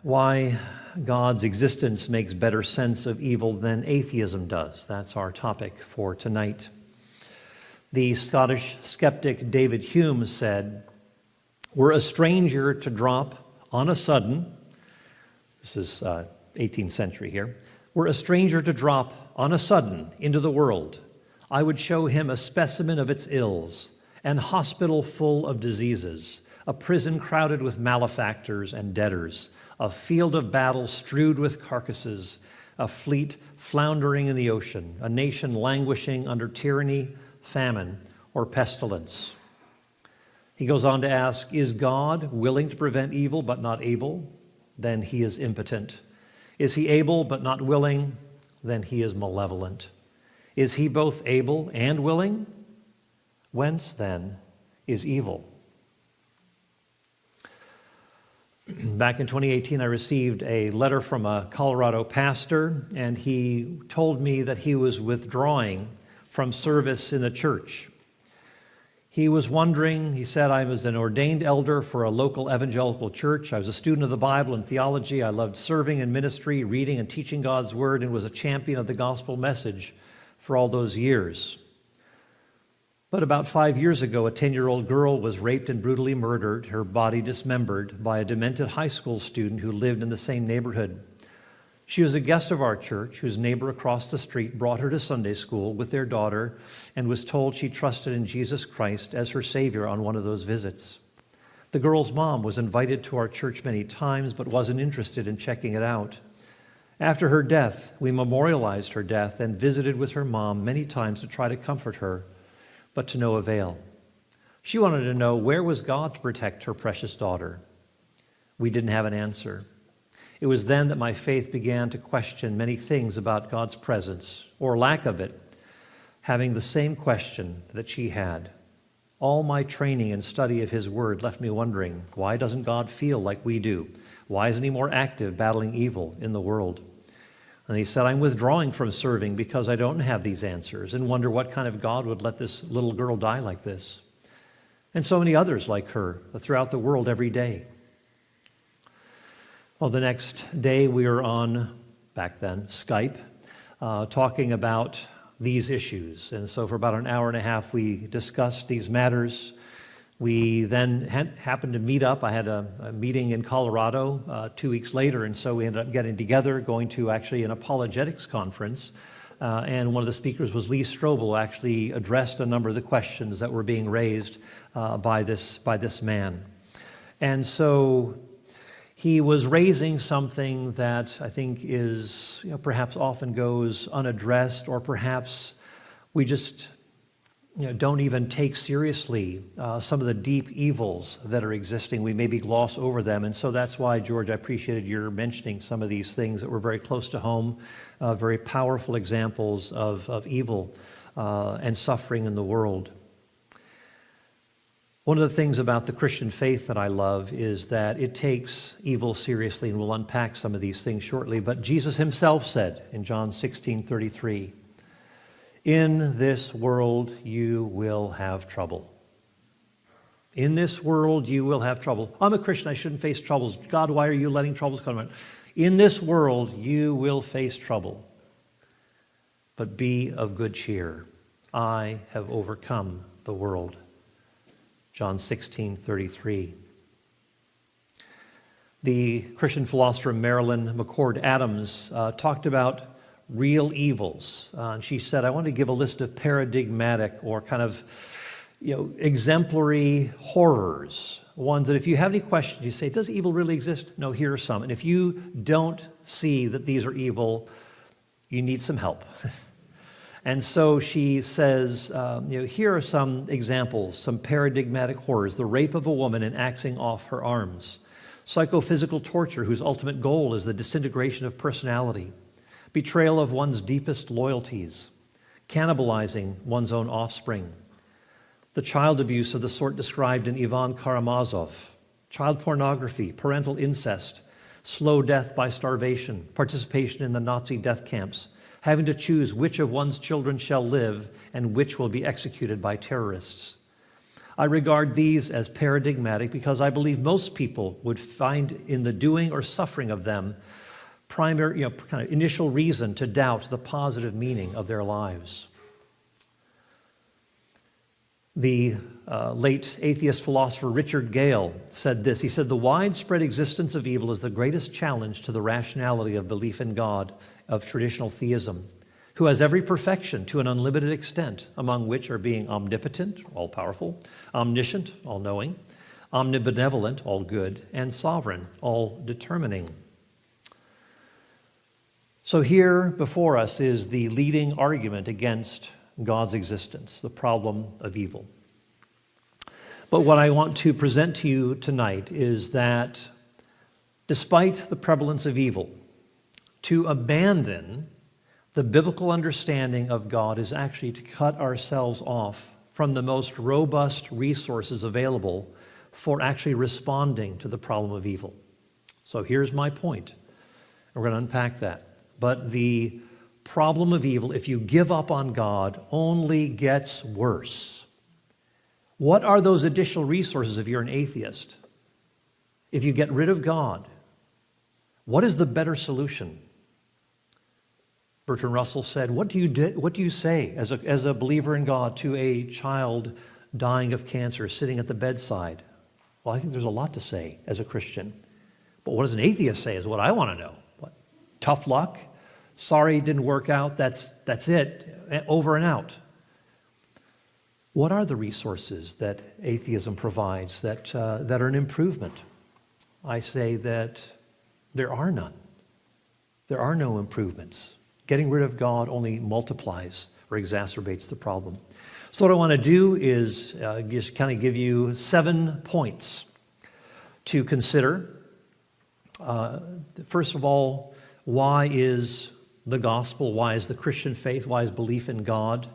why God's existence makes better sense of evil than atheism does. That's our topic for tonight. The Scottish skeptic David Hume said, "Were a stranger to drop on a sudden," this is 18th century here, "were a stranger to drop on a sudden into the world, I would show him a specimen of its ills, an hospital full of diseases, a prison crowded with malefactors and debtors, a field of battle strewed with carcasses, a fleet floundering in the ocean, a nation languishing under tyranny, famine, or pestilence." He goes on to ask, is God willing to prevent evil but not able? Then he is impotent. Is he able but not willing? Then he is malevolent. Is he both able and willing? Whence, then, is evil? Back in 2018, I received a letter from a Colorado pastor, and he told me that he was withdrawing from service in the church. He was wondering, he said, "I was an ordained elder for a local evangelical church. I was a student of the Bible and theology. I loved serving in ministry, reading and teaching God's word, and was a champion of the gospel message for all those years. But about 5 years ago, a 10-year-old girl was raped and brutally murdered, her body dismembered, by a demented high school student who lived in the same neighborhood. She was a guest of our church, whose neighbor across the street brought her to Sunday school with their daughter and was told she trusted in Jesus Christ as her Savior on one of those visits. The girl's mom was invited to our church many times but wasn't interested in checking it out. After her death, we memorialized her death and visited with her mom many times to try to comfort her, but to no avail. She wanted to know, where was God to protect her precious daughter? We didn't have an answer. It was then that my faith began to question many things about God's presence, or lack of it, having the same question that she had. All my training and study of His Word left me wondering, why doesn't God feel like we do? Why isn't He more active battling evil in the world? And he said, I'm withdrawing from serving because I don't have these answers and wonder what kind of God would let this little girl die like this. And so many others like her throughout the world every day. Well, the next day we were on, back then, Skype, talking about these issues. And so for about an hour and a half, we discussed these matters. We then happened to meet up. I had a meeting in Colorado 2 weeks later, and so we ended up getting together, going to actually an apologetics conference. And one of the speakers was Lee Strobel, who actually addressed a number of the questions that were being raised by this man. And so he was raising something that I think is, perhaps often goes unaddressed, or perhaps we just don't even take seriously some of the deep evils that are existing. We maybe gloss over them. And so that's why, George, I appreciated your mentioning some of these things that were very close to home, very powerful examples of evil and suffering in the world. One of the things about the Christian faith that I love is that it takes evil seriously, and we'll unpack some of these things shortly. But Jesus himself said in John 16:33, in this world you will have trouble. In this world you will have trouble. I'm a Christian, I shouldn't face troubles. God, why are you letting troubles come on? In this world you will face trouble. But be of good cheer. I have overcome the world. John 16:33. The Christian philosopher Marilyn McCord Adams talked about real evils. And she said, I want to give a list of paradigmatic or kind of, exemplary horrors. Ones that if you have any questions, you say, does evil really exist? No, here are some. And if you don't see that these are evil, you need some help. And so she says, here are some examples, some paradigmatic horrors. The rape of a woman and axing off her arms. Psychophysical torture whose ultimate goal is the disintegration of personality. Betrayal of one's deepest loyalties, cannibalizing one's own offspring, the child abuse of the sort described in Ivan Karamazov, child pornography, parental incest, slow death by starvation, participation in the Nazi death camps, having to choose which of one's children shall live and which will be executed by terrorists. I regard these as paradigmatic because I believe most people would find in the doing or suffering of them primary, kind of initial reason to doubt the positive meaning of their lives. The late atheist philosopher Richard Gale said this. He said, "The widespread existence of evil is the greatest challenge to the rationality of belief in God of traditional theism, who has every perfection to an unlimited extent, among which are being omnipotent, all-powerful, omniscient, all-knowing, omnibenevolent, all-good, and sovereign, all-determining." So here before us is the leading argument against God's existence, the problem of evil. But what I want to present to you tonight is that despite the prevalence of evil, to abandon the biblical understanding of God is actually to cut ourselves off from the most robust resources available for actually responding to the problem of evil. So here's my point. We're going to unpack that. But the problem of evil, if you give up on God, only gets worse. What are those additional resources if you're an atheist? If you get rid of God, what is the better solution? Bertrand Russell said, what do you say as a believer in God to a child dying of cancer sitting at the bedside? Well, I think there's a lot to say as a Christian. But what does an atheist say is what I want to know. What? Tough luck? Sorry, it didn't work out. That's it. Over and out. What are the resources that atheism provides that are an improvement? I say that there are none. There are no improvements. Getting rid of God only multiplies or exacerbates the problem. So what I want to do is just kind of give you 7 points to consider. First of all, why is the gospel, why is the Christian faith, why is belief in God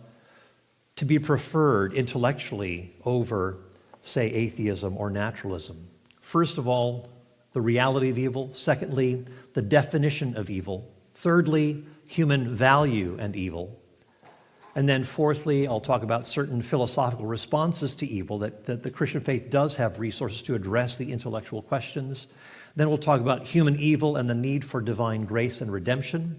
to be preferred intellectually over, say, atheism or naturalism? First of all, the reality of evil. Secondly, the definition of evil. Thirdly, human value and evil. And then fourthly, I'll talk about certain philosophical responses to evil, that the Christian faith does have resources to address the intellectual questions. Then we'll talk about human evil and the need for divine grace and redemption.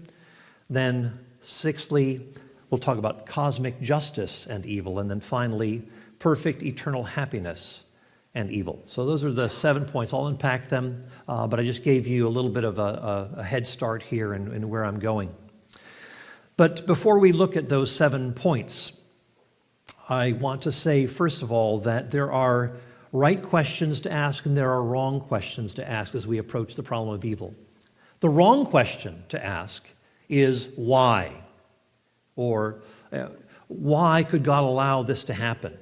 Then sixthly, we'll talk about cosmic justice and evil. And then finally, perfect eternal happiness and evil. So those are the 7 points. I'll unpack them, but I just gave you a little bit of a head start here in where I'm going. But before we look at those 7 points, I want to say, first of all, that there are right questions to ask and there are wrong questions to ask as we approach the problem of evil. The wrong question to ask is why? Or why could God allow this to happen?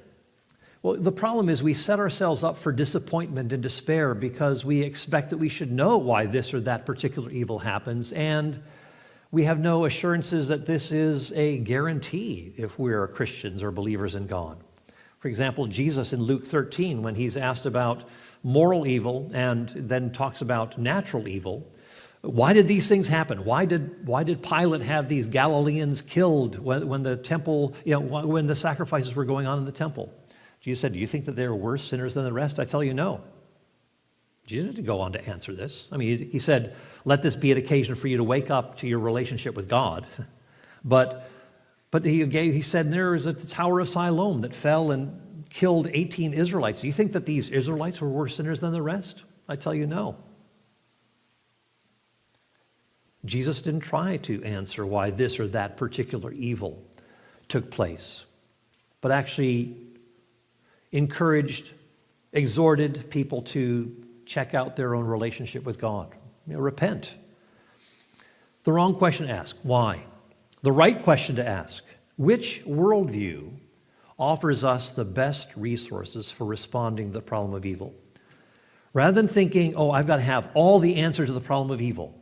Well, the problem is we set ourselves up for disappointment and despair because we expect that we should know why this or that particular evil happens, and we have no assurances that this is a guarantee if we're Christians or believers in God. For example, Jesus in Luke 13, when he's asked about moral evil and then talks about natural evil, why did these things happen? Why did Pilate have these Galileans killed when the temple, when the sacrifices were going on in the temple? Jesus said, do you think that they were worse sinners than the rest? I tell you, no. Jesus didn't go on to answer this. I mean, he said, let this be an occasion for you to wake up to your relationship with God. But he said, there is a Tower of Siloam that fell and killed 18 Israelites. Do you think that these Israelites were worse sinners than the rest? I tell you, no. Jesus didn't try to answer why this or that particular evil took place, but actually encouraged, exhorted people to check out their own relationship with God. Repent. The wrong question to ask, why? The right question to ask, which worldview offers us the best resources for responding to the problem of evil? Rather than thinking, I've got to have all the answers to the problem of evil.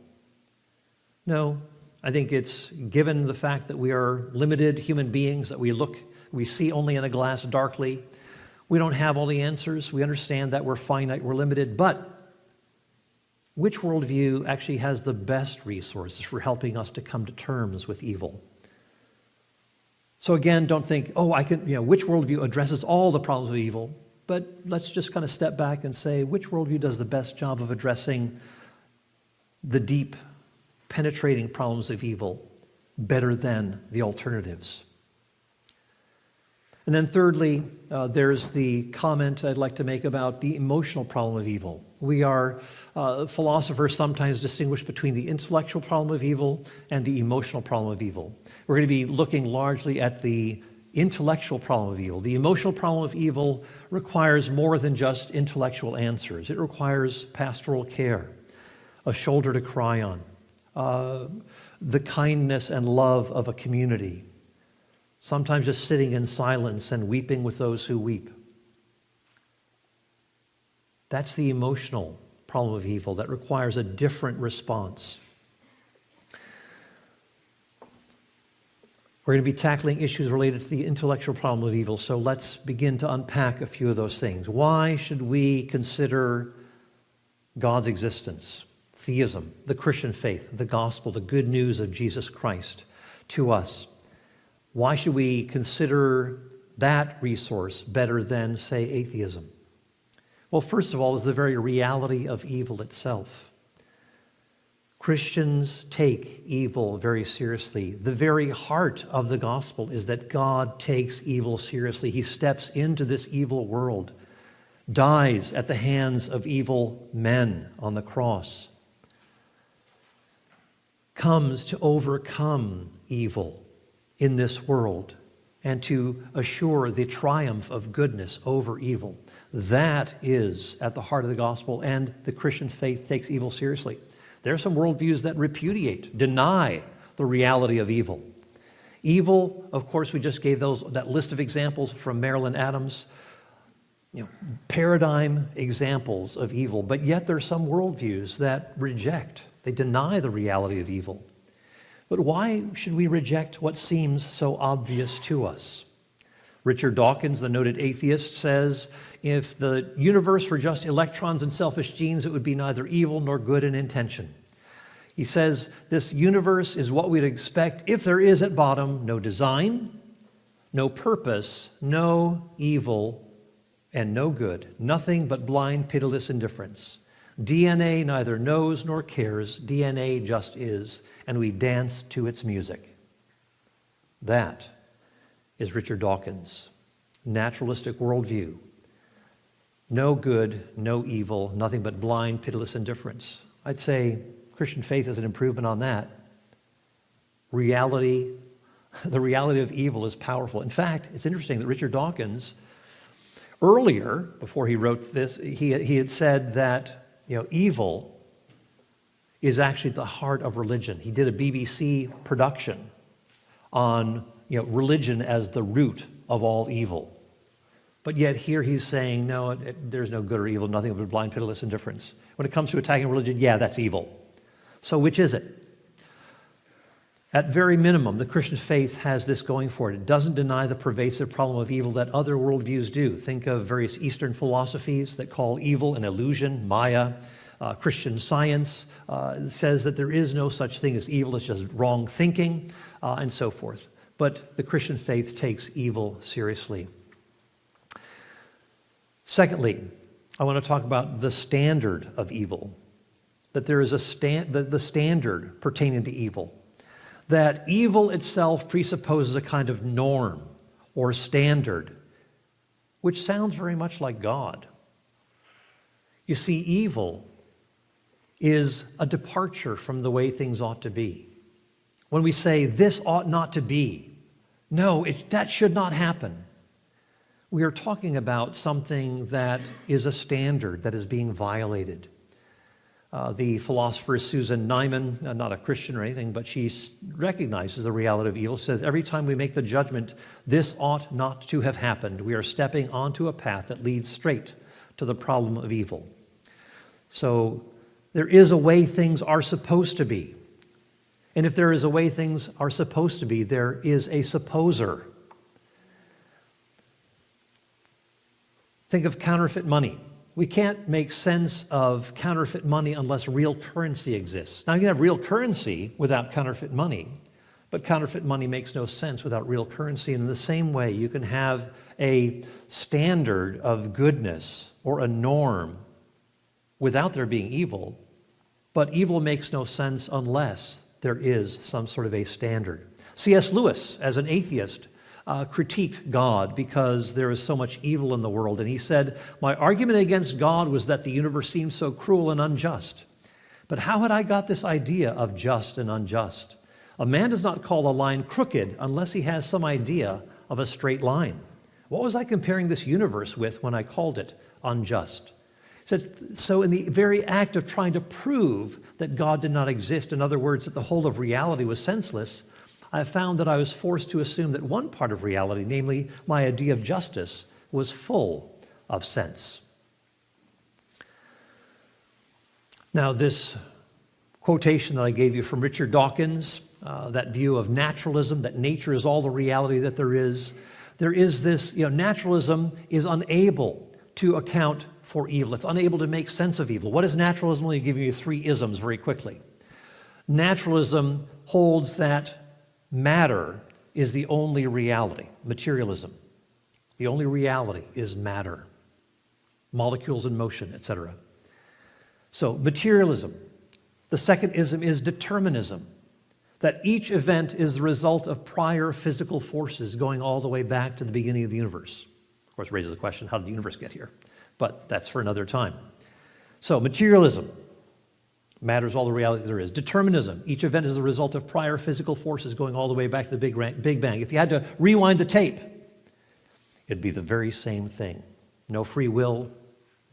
No, I think it's given the fact that we are limited human beings, that we see only in a glass darkly. We don't have all the answers. We understand that we're finite, we're limited, but which worldview actually has the best resources for helping us to come to terms with evil? So again, don't think, which worldview addresses all the problems of evil? but let's just kind of step back and say, which worldview does the best job of addressing the deep, penetrating problems of evil better than the alternatives? And then thirdly, there's the comment I'd like to make about the emotional problem of evil. Philosophers sometimes distinguish between the intellectual problem of evil and the emotional problem of evil. We're going to be looking largely at the intellectual problem of evil. The emotional problem of evil requires more than just intellectual answers. It requires pastoral care, a shoulder to cry on, the kindness and love of a community, sometimes just sitting in silence and weeping with those who weep. That's the emotional problem of evil that requires a different response. We're going to be tackling issues related to the intellectual problem of evil, so let's begin to unpack a few of those things. Why should we consider God's existence, theism, the Christian faith, the gospel, the good news of Jesus Christ to us? Why should we consider that resource better than, say, atheism? Well, first of all, is the very reality of evil itself. Christians take evil very seriously. The very heart of the gospel is that God takes evil seriously. He steps into this evil world, dies at the hands of evil men on the cross, comes to overcome evil in this world and to assure the triumph of goodness over evil. That is at the heart of the gospel, and the Christian faith takes evil seriously. There are some worldviews that repudiate, deny the reality of evil. Evil, of course, we just gave that list of examples from Marilyn Adams, paradigm examples of evil, but yet there are some worldviews that reject, they deny the reality of evil. But why should we reject what seems so obvious to us? Richard Dawkins, the noted atheist, says, if the universe were just electrons and selfish genes, it would be neither evil nor good in intention. He says this universe is what we'd expect if there is at bottom no design, no purpose, no evil, and no good. Nothing but blind, pitiless indifference. DNA neither knows nor cares. DNA just is, and we dance to its music. That is Richard Dawkins' naturalistic worldview. No good, no evil, nothing but blind, pitiless indifference. I'd say Christian faith is an improvement on that. The reality of evil is powerful. In fact, it's interesting that Richard Dawkins, earlier, before he wrote this, he had said that evil is actually the heart of religion. He did a BBC production on religion as the root of all evil. But yet here he's saying, no, there's no good or evil, nothing but blind, pitiless indifference. When it comes to attacking religion, yeah, that's evil. So which is it? At very minimum, the Christian faith has this going for it. It doesn't deny the pervasive problem of evil that other worldviews do. Think of various Eastern philosophies that call evil an illusion, Maya. Christian science says that there is no such thing as evil, it's just wrong thinking, and so forth. But the Christian faith takes evil seriously. Secondly, I want to talk about the standard of evil, that there is the standard pertaining to evil, that evil itself presupposes a kind of norm or standard, which sounds very much like God. You see, evil is a departure from the way things ought to be. When we say, this ought not to be, no, that should not happen, we are talking about something that is a standard that is being violated. The philosopher Susan Neiman, not a Christian or anything, but she recognizes the reality of evil, says every time we make the judgment, this ought not to have happened, we are stepping onto a path that leads straight to the problem of evil. So there is a way things are supposed to be. And if there is a way things are supposed to be, there is a supposer. Think of counterfeit money. We can't make sense of counterfeit money unless real currency exists. Now, you can have real currency without counterfeit money, But counterfeit money makes no sense without real currency. And in the same way, you can have a standard of goodness or a norm without there being evil, but evil makes no sense unless there is some sort of a standard. C.S. Lewis, as an atheist, critiqued God because there is so much evil in the world. And he said, "My argument against God was that the universe seemed so cruel and unjust. But how had I got this idea of just and unjust? A man does not call a line crooked unless he has some idea of a straight line. What was I comparing this universe with when I called it unjust?" He said, so in the very act of trying to prove that God did not exist, in other words, that the whole of reality was senseless, I found that I was forced to assume that one part of reality, namely my idea of justice, was full of sense. Now, this quotation that I gave you from Richard Dawkins, that view of naturalism, that nature is all the reality that there is this, naturalism is unable to account for evil. It's unable to make sense of evil. What is naturalism? Let me give you 3 isms very quickly. Naturalism holds that matter is the only reality. Materialism. The only reality is matter. Molecules in motion, etc. So, materialism. The second ism is determinism. That each event is the result of prior physical forces going all the way back to the beginning of the universe. Of course, raises the question, how did the universe get here? But that's for another time. So, materialism. Matter is all the reality there is. Determinism. Each event is the result of prior physical forces going all the way back to the Big Bang. If you had to rewind the tape, it'd be the very same thing. No free will,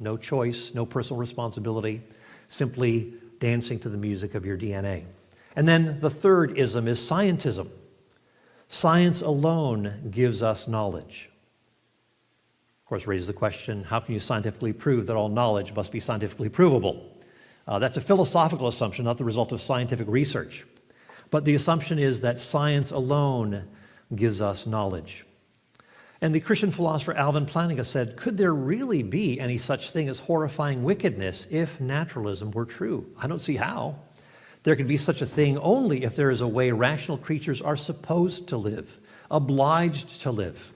no choice, no personal responsibility, simply dancing to the music of your DNA. And then the third ism is scientism. Science alone gives us knowledge. Of course, raises the question, how can you scientifically prove that all knowledge must be scientifically provable? That's a philosophical assumption, not the result of scientific research. But the assumption is that science alone gives us knowledge. And the Christian philosopher Alvin Plantinga said, could there really be any such thing as horrifying wickedness if naturalism were true? I don't see how. There could be such a thing only if there is a way rational creatures are supposed to live, obliged to live.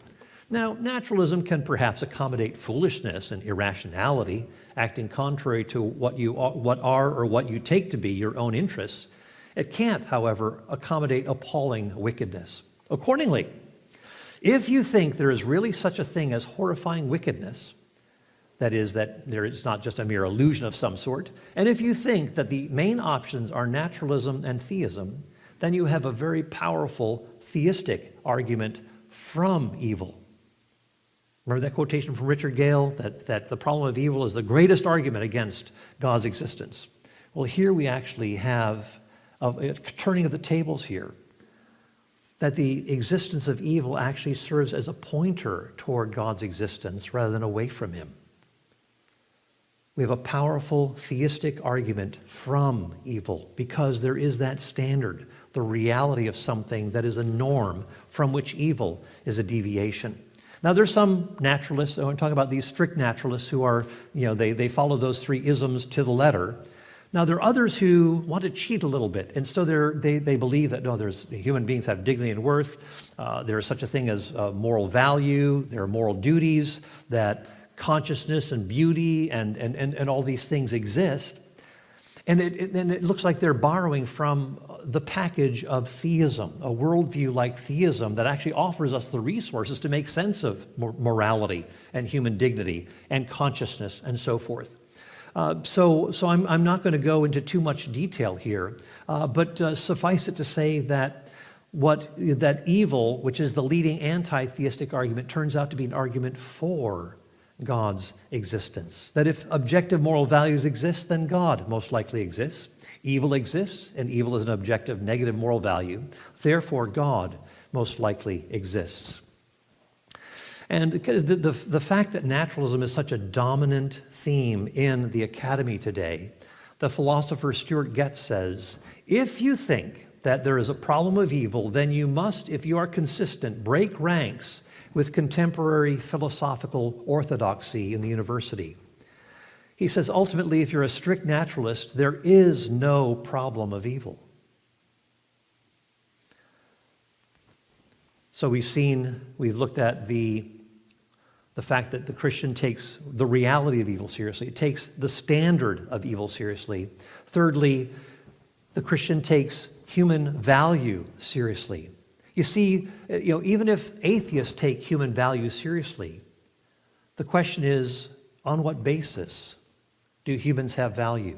Now, naturalism can perhaps accommodate foolishness and irrationality, acting contrary to what are or what you take to be your own interests. It can't, however, accommodate appalling wickedness. Accordingly, if you think there is really such a thing as horrifying wickedness, that is, that there is not just a mere illusion of some sort, and if you think that the main options are naturalism and theism, then you have a very powerful theistic argument from evil. Remember that quotation from Richard Gale, that the problem of evil is the greatest argument against God's existence? Well, here we actually have a turning of the tables here, that the existence of evil actually serves as a pointer toward God's existence rather than away from him. We have a powerful theistic argument from evil because there is that standard, the reality of something that is a norm from which evil is a deviation. Now, there's some naturalists, I'm talking about these strict naturalists who are, they follow those 3 isms to the letter. Now, there are others who want to cheat a little bit, and so they believe that, no, human beings have dignity and worth, there is such a thing as moral value, there are moral duties, that consciousness and beauty and all these things exist. And it looks like they're borrowing from the package of theism, a worldview like theism that actually offers us the resources to make sense of morality and human dignity and consciousness and so forth. So I'm not going to go into too much detail here, but suffice it to say that that evil, which is the leading anti-theistic argument, turns out to be an argument for God's existence. That if objective moral values exist, then God most likely exists. Evil exists, and evil is an objective negative moral value. Therefore, God most likely exists. And the fact that naturalism is such a dominant theme in the academy today, the philosopher Stuart Getz says, if you think that there is a problem of evil, then you must, if you are consistent, break ranks with contemporary philosophical orthodoxy in the university. He says, ultimately, if you're a strict naturalist, there is no problem of evil. So we've looked at the fact that the Christian takes the reality of evil seriously. It takes the standard of evil seriously. Thirdly, the Christian takes human value seriously. You see, even if atheists take human value seriously, the question is, on what basis do humans have value?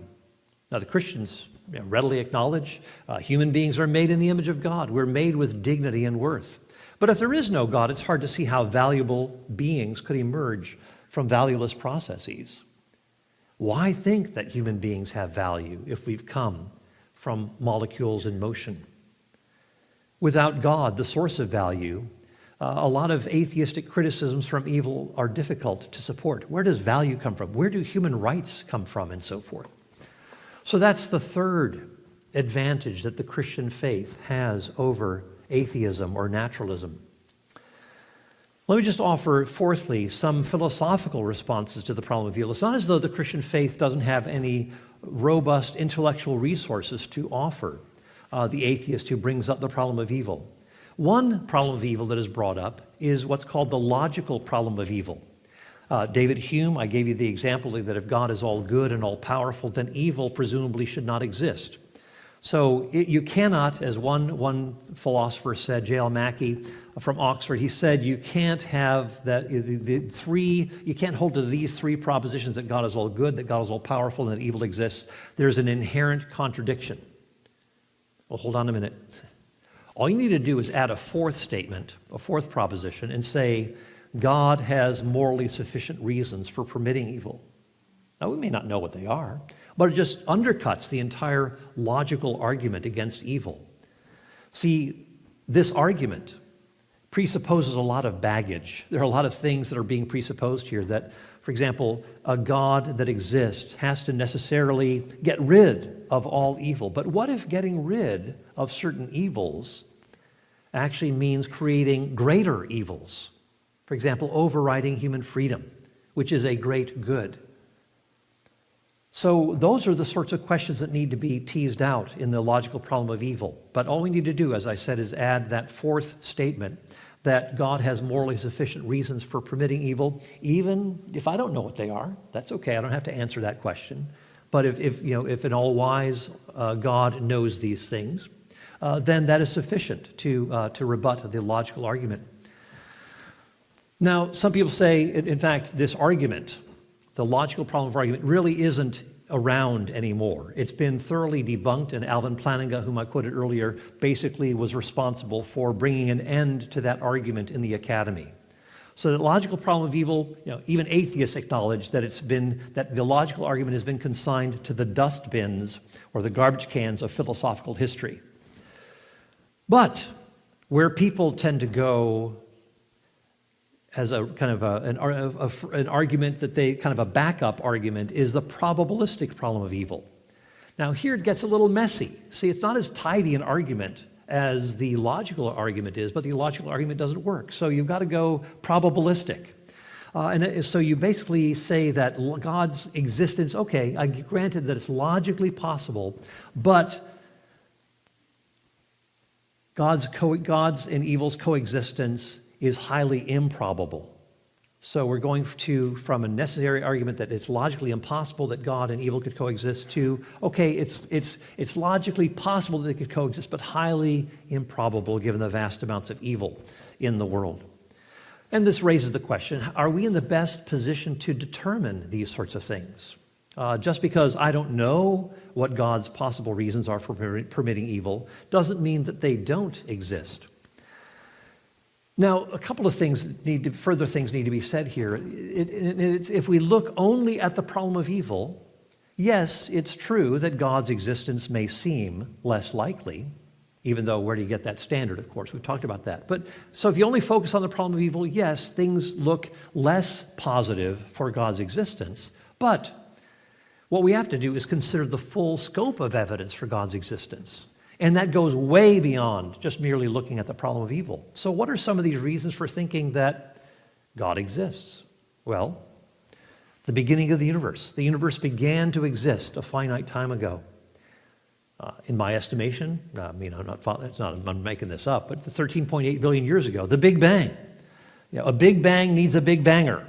Now, the Christians readily acknowledge human beings are made in the image of God. We're made with dignity and worth. But if there is no God, it's hard to see how valuable beings could emerge from valueless processes. Why think that human beings have value if we've come from molecules in motion? Without God, the source of value, a lot of atheistic criticisms from evil are difficult to support. Where does value come from? Where do human rights come from, and so forth? So that's the third advantage that the Christian faith has over atheism or naturalism. Let me just offer, fourthly, some philosophical responses to the problem of evil. It's not as though the Christian faith doesn't have any robust intellectual resources to offer the atheist who brings up the problem of evil. One problem of evil that is brought up is what's called the logical problem of evil. David Hume, I gave you the example that if God is all good and all powerful, then evil presumably should not exist. So you cannot, as one philosopher said, J.L. Mackie from Oxford, he said you can't have that you can't hold to these three propositions that God is all good, that God is all powerful, and that evil exists. There's an inherent contradiction. Well, hold on a minute. All you need to do is add a fourth statement, a fourth proposition, and say God has morally sufficient reasons for permitting evil. Now, we may not know what they are, but it just undercuts the entire logical argument against evil. See, this argument presupposes a lot of baggage. There are a lot of things that are being presupposed here that, for example, a God that exists has to necessarily get rid of all evil. But what if getting rid of certain evils actually means creating greater evils? For example, overriding human freedom, which is a great good. So those are the sorts of questions that need to be teased out in the logical problem of evil. But all we need to do, as I said, is add that fourth statement that God has morally sufficient reasons for permitting evil, even if I don't know what they are. That's okay. I don't have to answer that question. But if an all-wise God knows these things, then that is sufficient to rebut the logical argument. Now, some people say, in fact, this argument, the logical problem of argument, really isn't around anymore. It's been thoroughly debunked, and Alvin Plantinga, whom I quoted earlier, basically was responsible for bringing an end to that argument in the academy. So the logical problem of evil, even atheists acknowledge that that the logical argument has been consigned to the dust bins or the garbage cans of philosophical history. But where people tend to go as a kind of an argument that they kind of a backup argument is the probabilistic problem of evil. Now here it gets a little messy. See, it's not as tidy an argument as the logical argument is, but the logical argument doesn't work. So you've got to go probabilistic. And so you basically say that God's existence, okay, I granted that it's logically possible, but God's and evil's coexistence is highly improbable. So we're going from a necessary argument that it's logically impossible that God and evil could coexist to, okay, it's logically possible that they could coexist, but highly improbable given the vast amounts of evil in the world. And this raises the question, are we in the best position to determine these sorts of things? Just because I don't know what God's possible reasons are for permitting evil doesn't mean that they don't exist. Now, a couple of further things need to be said here. If we look only at the problem of evil, yes, it's true that God's existence may seem less likely, even though where do you get that standard, of course? We've talked about that. But so if you only focus on the problem of evil, yes, things look less positive for God's existence. But what we have to do is consider the full scope of evidence for God's existence. And that goes way beyond just merely looking at the problem of evil. So what are some of these reasons for thinking that God exists? Well, the beginning of the universe. The universe began to exist a finite time ago. In my estimation, I'm making this up, but 13.8 billion years ago, the Big Bang. A Big Bang needs a Big Banger.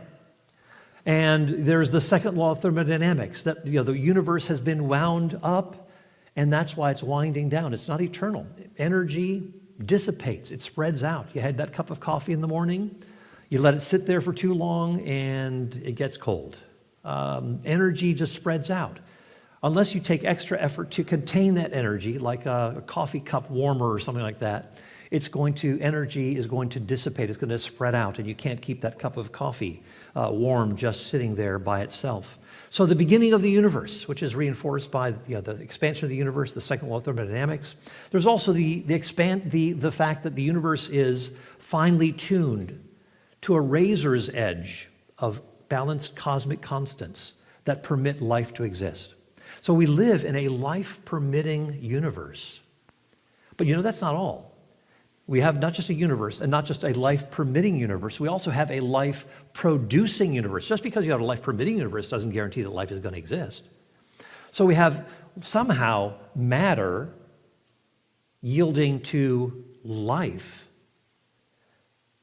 And there's the second law of thermodynamics, that the universe has been wound up, and that's why it's winding down. It's not eternal. Energy dissipates. It spreads out. You had that cup of coffee in the morning, you let it sit there for too long, and it gets cold. Energy just spreads out. Unless you take extra effort to contain that energy, like a coffee cup warmer or something like that, energy is going to dissipate. It's going to spread out, and you can't keep that cup of coffee warm just sitting there by itself. So the beginning of the universe, which is reinforced by the expansion of the universe, the second law of thermodynamics. There's also the fact that the universe is finely tuned to a razor's edge of balanced cosmic constants that permit life to exist. So we live in a life-permitting universe. But that's not all. We have not just a universe and not just a life-permitting universe, we also have a life-producing universe. Just because you have a life-permitting universe doesn't guarantee that life is going to exist. So we have somehow matter yielding to life.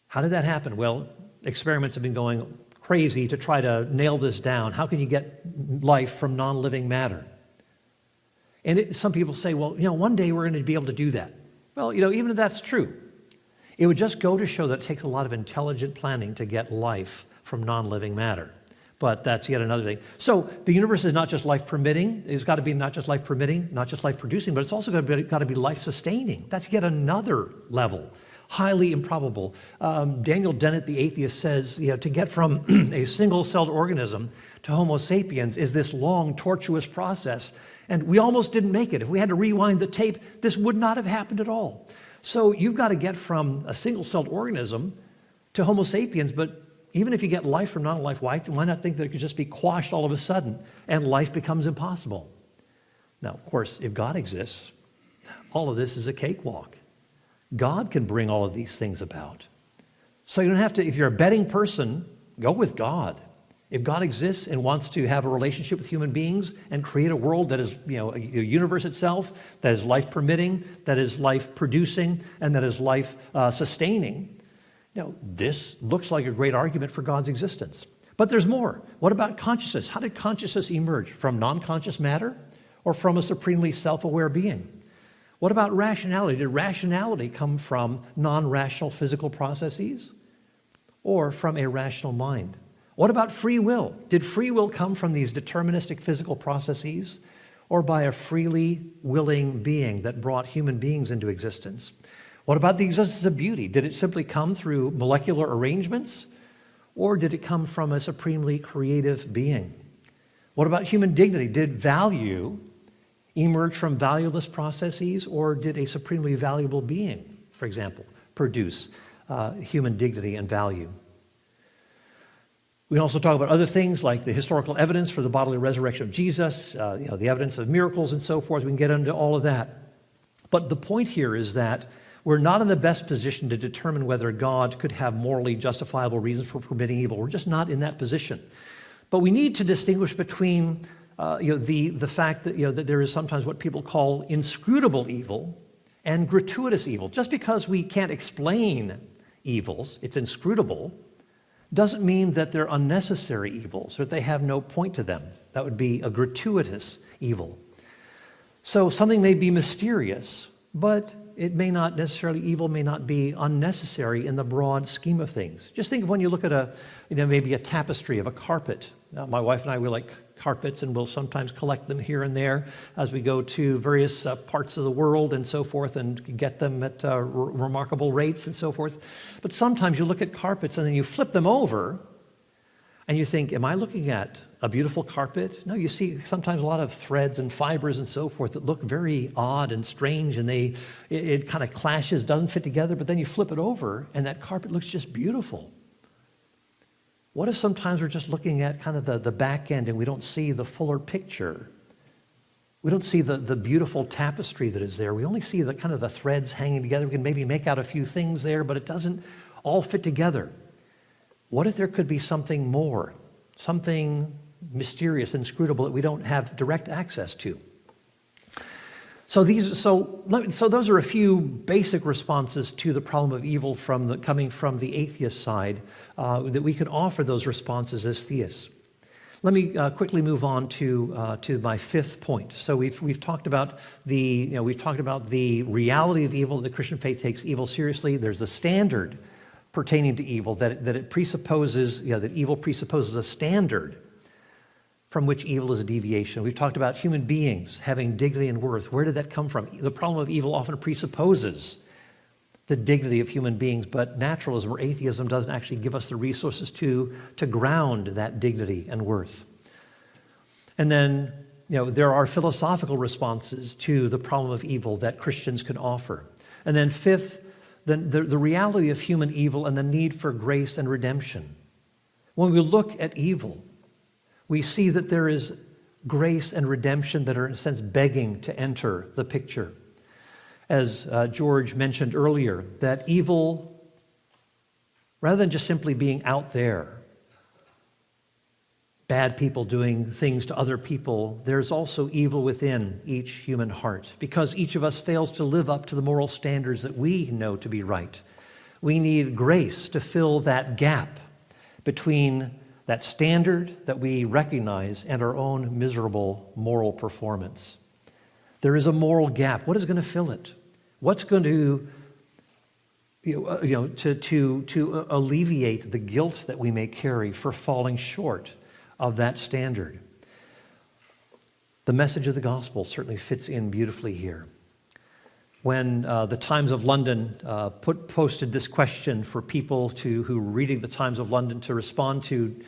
How did that happen? Well, experiments have been going crazy to try to nail this down. How can you get life from non-living matter? And some people say, well, one day we're going to be able to do that. Well, even if that's true, it would just go to show that it takes a lot of intelligent planning to get life from non-living matter. But that's yet another thing. So the universe is not just life-permitting. It's got to be not just life-permitting, not just life-producing, but it's also got to be life-sustaining. That's yet another level. Highly improbable. Daniel Dennett, the atheist, says, to get from a single-celled organism to Homo sapiens is this long, tortuous process, and we almost didn't make it. If we had to rewind the tape, this would not have happened at all. So you've got to get from a single-celled organism to Homo sapiens, but even if you get life from non-life, why not think that it could just be quashed all of a sudden and life becomes impossible? Now, of course, if God exists, all of this is a cakewalk. God can bring all of these things about. So you don't have to, if you're a betting person, go with God. If God exists and wants to have a relationship with human beings and create a world that is, a universe itself, that is life-permitting, that is life-producing, and that is life-sustaining, this looks like a great argument for God's existence. But there's more. What about consciousness? How did consciousness emerge? From non-conscious matter or from a supremely self-aware being? What about rationality? Did rationality come from non-rational physical processes or from a rational mind? What about free will? Did free will come from these deterministic physical processes or by a freely willing being that brought human beings into existence? What about the existence of beauty? Did it simply come through molecular arrangements or did it come from a supremely creative being? What about human dignity? Did value emerge from valueless processes or did a supremely valuable being, for example, produce human dignity and value? We also talk about other things like the historical evidence for the bodily resurrection of Jesus, the evidence of miracles and so forth. We can get into all of that. But the point here is that we're not in the best position to determine whether God could have morally justifiable reasons for permitting evil. We're just not in that position. But we need to distinguish between the fact that, that there is sometimes what people call inscrutable evil and gratuitous evil. Just because we can't explain evils, it's inscrutable, doesn't mean that they're unnecessary evils or that they have no point to them. That would be a gratuitous evil. So something may be mysterious, but it may not necessarily, evil may not be unnecessary in the broad scheme of things. Just think of when you look at maybe a tapestry of a carpet. My wife and I, we like carpets, and we'll sometimes collect them here and there as we go to various parts of the world and so forth and get them at remarkable rates and so forth. But sometimes you look at carpets and then you flip them over and you think, am I looking at a beautiful carpet? No, you see sometimes a lot of threads and fibers and so forth that look very odd and strange, and it kind of clashes, doesn't fit together, but then you flip it over and that carpet looks just beautiful. What if sometimes we're just looking at kind of the back end and we don't see the fuller picture? We don't see the beautiful tapestry that is there. We only see the kind of the threads hanging together. We can maybe make out a few things there, but it doesn't all fit together. What if there could be something more, something mysterious, inscrutable that we don't have direct access to? So those are a few basic responses to the problem of evil coming from the atheist side, that we can offer those responses as theists. Let me quickly move on to my fifth point. So we've talked about the reality of evil. The Christian faith takes evil seriously. There's a standard pertaining to evil that it presupposes, that evil presupposes a standard from which evil is a deviation. We've talked about human beings having dignity and worth. Where did that come from? The problem of evil often presupposes the dignity of human beings, but naturalism or atheism doesn't actually give us the resources to ground that dignity and worth. And then, there are philosophical responses to the problem of evil that Christians can offer. And then fifth, the reality of human evil and the need for grace and redemption. When we look at evil, we see that there is grace and redemption that are, in a sense, begging to enter the picture. As George mentioned earlier, that evil, rather than just simply being out there, bad people doing things to other people, there's also evil within each human heart, because each of us fails to live up to the moral standards that we know to be right. We need grace to fill that gap between that standard that we recognize and our own miserable moral performance. There is a moral gap. What is going to fill it? What's going to, to alleviate the guilt that we may carry for falling short of that standard? The message of the gospel certainly fits in beautifully here. When the Times of London posted this question for people who were reading the Times of London to respond to,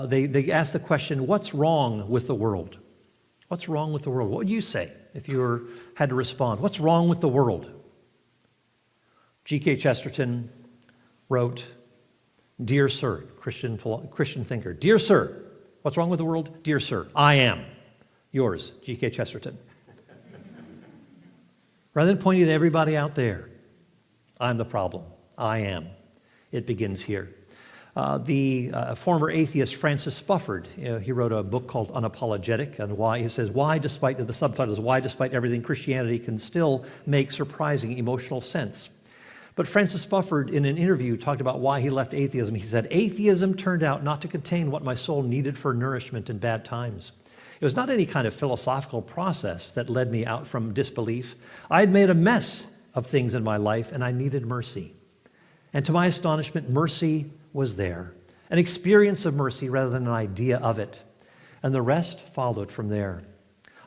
they asked the question, what's wrong with the world? What's wrong with the world? What would you say if you had to respond? What's wrong with the world? G.K. Chesterton wrote, "Dear Sir," Christian thinker, "Dear Sir, what's wrong with the world? Dear Sir, I am yours, G.K. Chesterton." Rather than pointing at everybody out there, I'm the problem. I am. It begins here. The former atheist Francis Spufford, he wrote a book called Unapologetic, and he says, the subtitle is "Why Despite Everything Christianity Can Still Make Surprising Emotional Sense." But Francis Spufford, in an interview, talked about why he left atheism. He said, "Atheism turned out not to contain what my soul needed for nourishment in bad times. It was not any kind of philosophical process that led me out from disbelief. I had made a mess of things in my life, and I needed mercy. And to my astonishment, mercy was there, an experience of mercy rather than an idea of it. And the rest followed from there.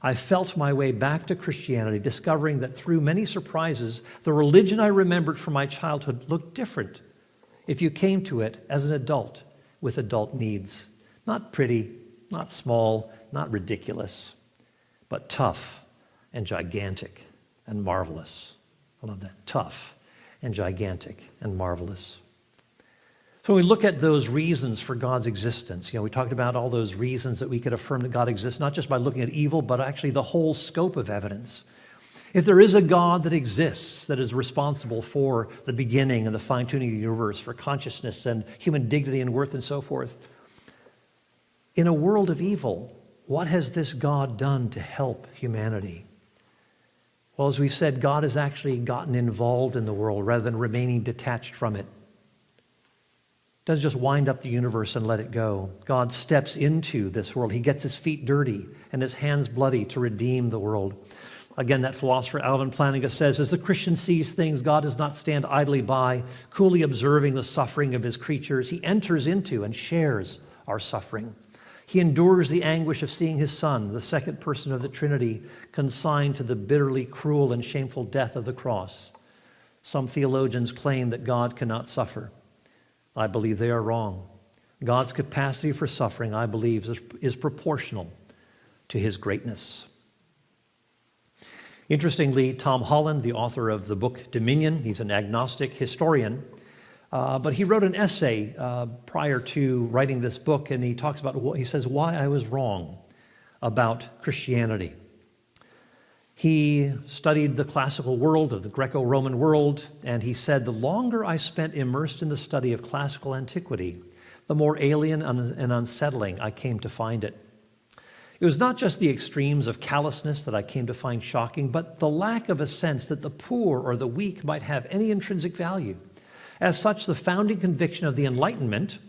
I felt my way back to Christianity, discovering that through many surprises, the religion I remembered from my childhood looked different if you came to it as an adult with adult needs. Not pretty, not small, not ridiculous, but tough and gigantic and marvelous." I love that. Tough and gigantic and marvelous. So when we look at those reasons for God's existence, we talked about all those reasons that we could affirm that God exists, not just by looking at evil, but actually the whole scope of evidence. If there is a God that exists, that is responsible for the beginning and the fine-tuning of the universe, for consciousness and human dignity and worth and so forth, in a world of evil, what has this God done to help humanity? Well, as we said, God has actually gotten involved in the world rather than remaining detached from it. Doesn't just wind up the universe and let it go. God steps into this world. He gets his feet dirty and his hands bloody to redeem the world. Again, that philosopher Alvin Plantinga says, as the Christian sees things, God does not stand idly by, coolly observing the suffering of his creatures. He enters into and shares our suffering. He endures the anguish of seeing his Son, the second person of the Trinity, consigned to the bitterly cruel and shameful death of the cross. Some theologians claim that God cannot suffer. I believe they are wrong. God's capacity for suffering, I believe, is proportional to his greatness. Interestingly, Tom Holland, the author of the book Dominion, he's an agnostic historian, but he wrote an essay prior to writing this book, and he talks about, he says, why I was wrong about Christianity. He studied the classical world, of the Greco-Roman world, and he said, the longer I spent immersed in the study of classical antiquity, the more alien and unsettling I came to find it. It It was not just the extremes of callousness that I came to find shocking, but the lack of a sense that the poor or the weak might have any intrinsic value. As such, the founding conviction of the Enlightenment,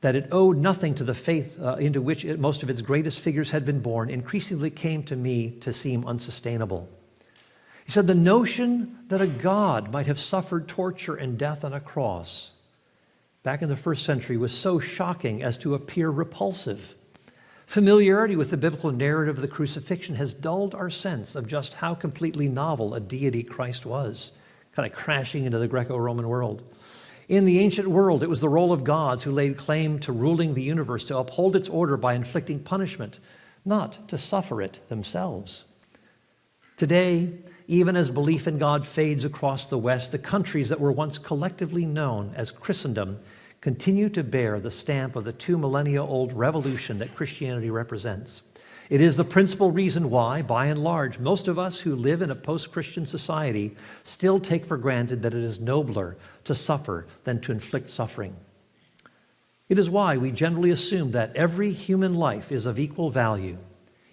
that it owed nothing to the faith into which most of its greatest figures had been born, increasingly came to me to seem unsustainable. He said the notion that a God might have suffered torture and death on a cross back in the first century was so shocking as to appear repulsive. Familiarity with the biblical narrative of the crucifixion has dulled our sense of just how completely novel a deity Christ was, kind of crashing into the Greco-Roman world. In the ancient world, it was the role of gods who laid claim to ruling the universe, to uphold its order by inflicting punishment, not to suffer it themselves. Today, even as belief in God fades across the West, the countries that were once collectively known as Christendom continue to bear the stamp of the 2 millennia-old revolution that Christianity represents. It is the principal reason why, by and large, most of us who live in a post-Christian society still take for granted that it is nobler to suffer than to inflict suffering. It is why we generally assume that every human life is of equal value.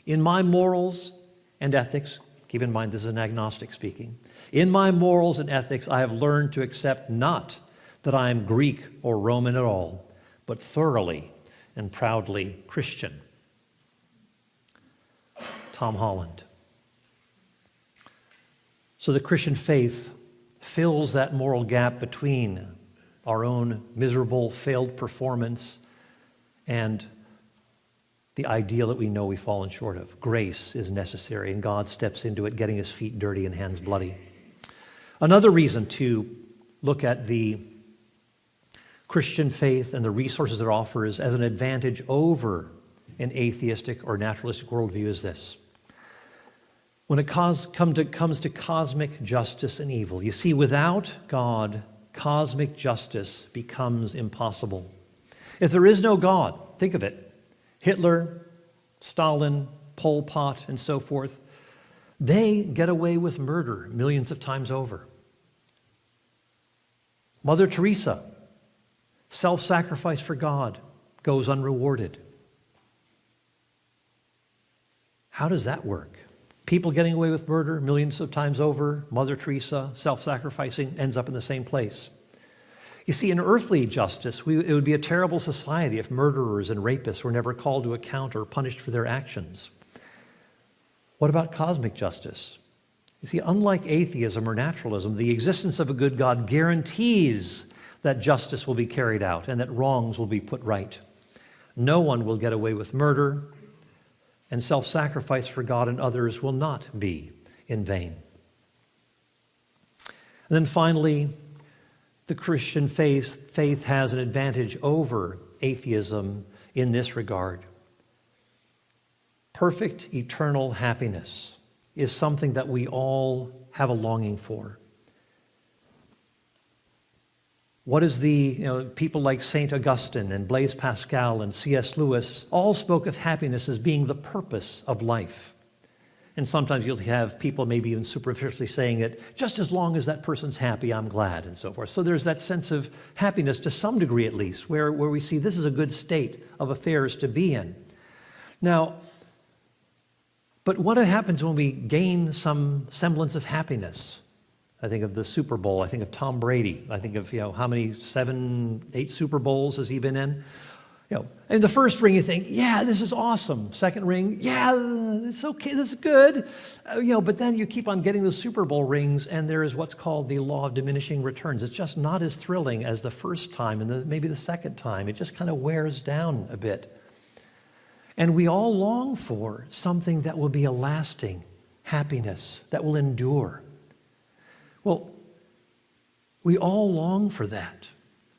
In my morals and ethics, keep in mind this is an agnostic speaking, in my morals and ethics I have learned to accept not that I am Greek or Roman at all, but thoroughly and proudly Christian. Tom Holland. So the Christian faith fills that moral gap between our own miserable, failed performance and the ideal that we know we've fallen short of. Grace is necessary, and God steps into it, getting his feet dirty and hands bloody. Another reason to look at the Christian faith and the resources it offers as an advantage over an atheistic or naturalistic worldview is this. When it comes to cosmic justice and evil, you see, without God, cosmic justice becomes impossible. If there is no God, think of it, Hitler, Stalin, Pol Pot, and so forth, they get away with murder millions of times over. Mother Teresa, self-sacrifice for God, goes unrewarded. How does that work? People getting away with murder millions of times over, Mother Teresa, self-sacrificing, ends up in the same place. You see, in earthly justice, it would be a terrible society if murderers and rapists were never called to account or punished for their actions. What about cosmic justice? You see, unlike atheism or naturalism, the existence of a good God guarantees that justice will be carried out and that wrongs will be put right. No one will get away with murder, and self-sacrifice for God and others will not be in vain. And then finally, the Christian faith has an advantage over atheism in this regard. Perfect eternal happiness is something that we all have a longing for. What is people like St. Augustine and Blaise Pascal and C.S. Lewis all spoke of happiness as being the purpose of life. And sometimes you'll have people maybe even superficially saying it, just as long as that person's happy, I'm glad, and so forth. So there's that sense of happiness to some degree at least, where we see this is a good state of affairs to be in. Now, but what happens when we gain some semblance of happiness? I think of the Super Bowl. I think of Tom Brady. I think of, how many, 7, 8 Super Bowls has he been in? In the first ring you think, yeah, this is awesome. Second ring, yeah, it's okay, this is good. But then you keep on getting the Super Bowl rings, and there is what's called the law of diminishing returns. It's just not as thrilling as the first time and maybe the second time. It just kind of wears down a bit. And we all long for something that will be a lasting happiness, that will endure. Well, we all long for that.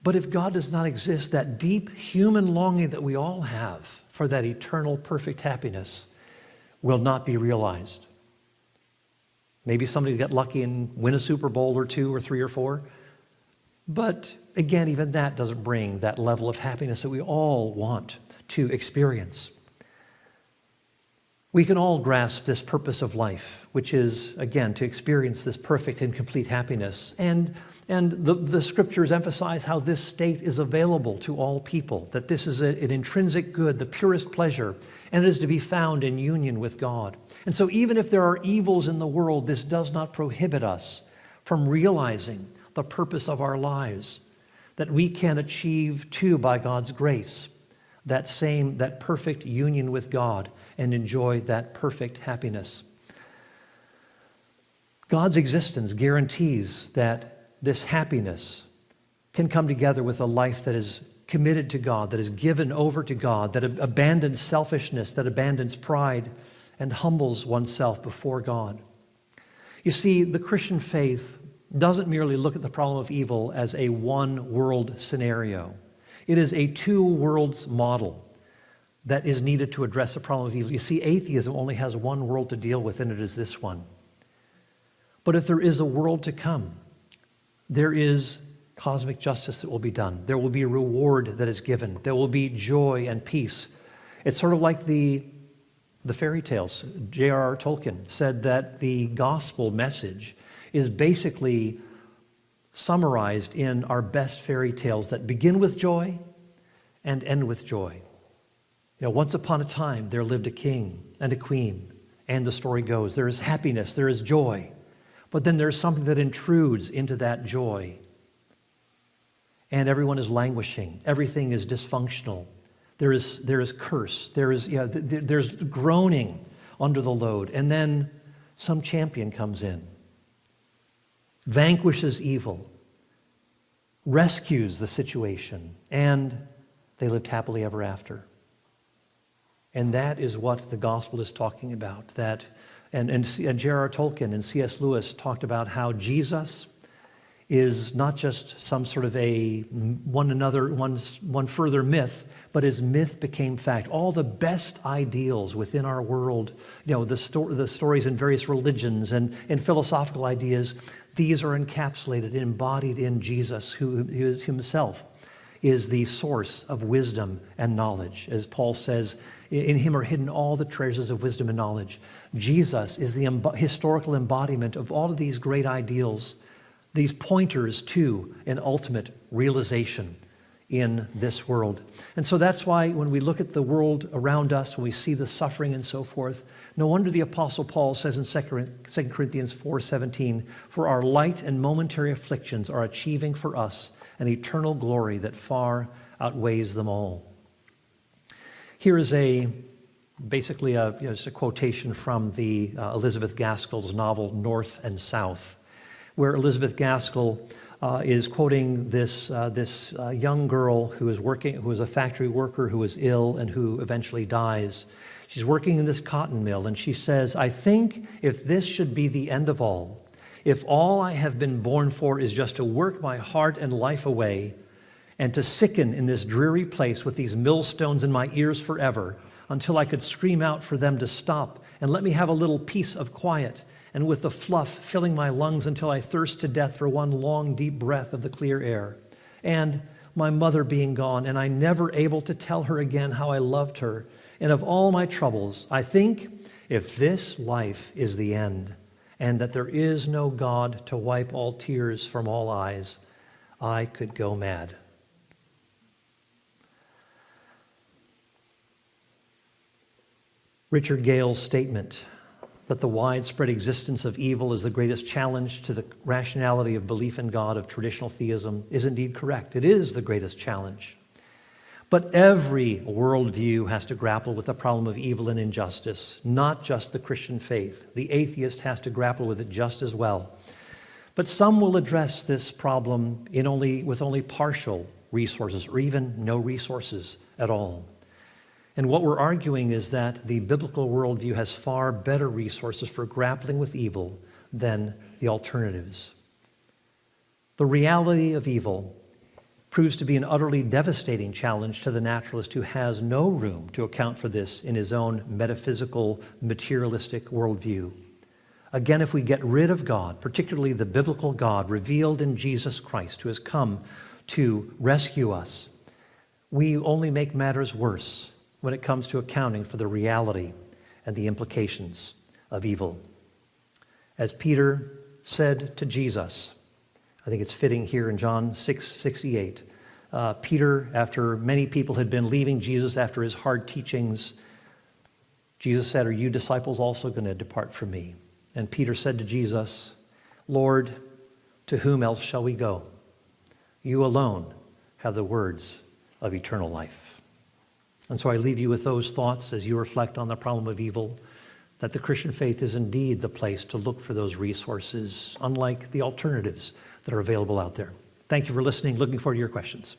But if God does not exist, that deep human longing that we all have for that eternal perfect happiness will not be realized. Maybe somebody will get lucky and win a Super Bowl or 2 or 3 or 4. But again, even that doesn't bring that level of happiness that we all want to experience. We can all grasp this purpose of life, which is, again, to experience this perfect and complete happiness. And the scriptures emphasize how this state is available to all people, that this is an intrinsic good, the purest pleasure, and it is to be found in union with God. And so even if there are evils in the world, this does not prohibit us from realizing the purpose of our lives, that we can achieve too by God's grace, that perfect union with God and enjoy that perfect happiness. God's existence guarantees that this happiness can come together with a life that is committed to God, that is given over to God, that abandons selfishness, that abandons pride, and humbles oneself before God. You see, the Christian faith doesn't merely look at the problem of evil as a one-world scenario. It is a two-worlds model that is needed to address the problem of evil. You see, atheism only has one world to deal with, and it is this one. But if there is a world to come, there is cosmic justice that will be done. There will be a reward that is given. There will be joy and peace. It's sort of like the fairy tales. J.R.R. Tolkien said that the gospel message is basically summarized in our best fairy tales that begin with joy and end with joy. You know, once upon a time, there lived a king and a queen, and the story goes, there is happiness, there is joy, but then there's something that intrudes into that joy, and everyone is languishing. Everything is dysfunctional. There is curse. There's groaning under the load, and then some champion comes in, vanquishes evil, rescues the situation, and they lived happily ever after. And that is what the gospel is talking about. And J.R.R. Tolkien and C.S. Lewis talked about how Jesus is not just some sort of one further myth, but his myth became fact. All the best ideals within our world, the stories in various religions and philosophical ideas, these are encapsulated, embodied in Jesus, who himself is the source of wisdom and knowledge. As Paul says, in him are hidden all the treasures of wisdom and knowledge. Jesus is the historical embodiment of all of these great ideals, these pointers to an ultimate realization in this world. And so that's why when we look at the world around us, when we see the suffering and so forth, no wonder the Apostle Paul says in 2 Corinthians 4:17, "For our light and momentary afflictions are achieving for us an eternal glory that far outweighs them all." Here is basically a quotation from the Elizabeth Gaskell's novel North and South, where Elizabeth Gaskell is quoting this young girl who is a factory worker who is ill and who eventually dies. She's working in this cotton mill, and she says, "I think if this should be the end of all, if all I have been born for is just to work my heart and life away and to sicken in this dreary place with these millstones in my ears forever until I could scream out for them to stop and let me have a little peace of quiet, and with the fluff filling my lungs until I thirst to death for one long deep breath of the clear air, and my mother being gone and I never able to tell her again how I loved her, and of all my troubles, I think if this life is the end and that there is no God to wipe all tears from all eyes, I could go mad." Richard Gale's statement that the widespread existence of evil is the greatest challenge to the rationality of belief in God of traditional theism is indeed correct. It is the greatest challenge. But every worldview has to grapple with the problem of evil and injustice, not just the Christian faith. The atheist has to grapple with it just as well. But some will address this problem with only partial resources, or even no resources at all. And what we're arguing is that the biblical worldview has far better resources for grappling with evil than the alternatives. The reality of evil proves to be an utterly devastating challenge to the naturalist who has no room to account for this in his own metaphysical, materialistic worldview. Again, if we get rid of God, particularly the biblical God revealed in Jesus Christ, who has come to rescue us, we only make matters worse when it comes to accounting for the reality and the implications of evil. As Peter said to Jesus, I think it's fitting here in John 6:68, Peter, after many people had been leaving Jesus after his hard teachings, Jesus said, "Are you disciples also going to depart from me?" And Peter said to Jesus, "Lord, to whom else shall we go? You alone have the words of eternal life." And so I leave you with those thoughts as you reflect on the problem of evil, that the Christian faith is indeed the place to look for those resources, unlike the alternatives that are available out there. Thank you for listening. Looking forward to your questions.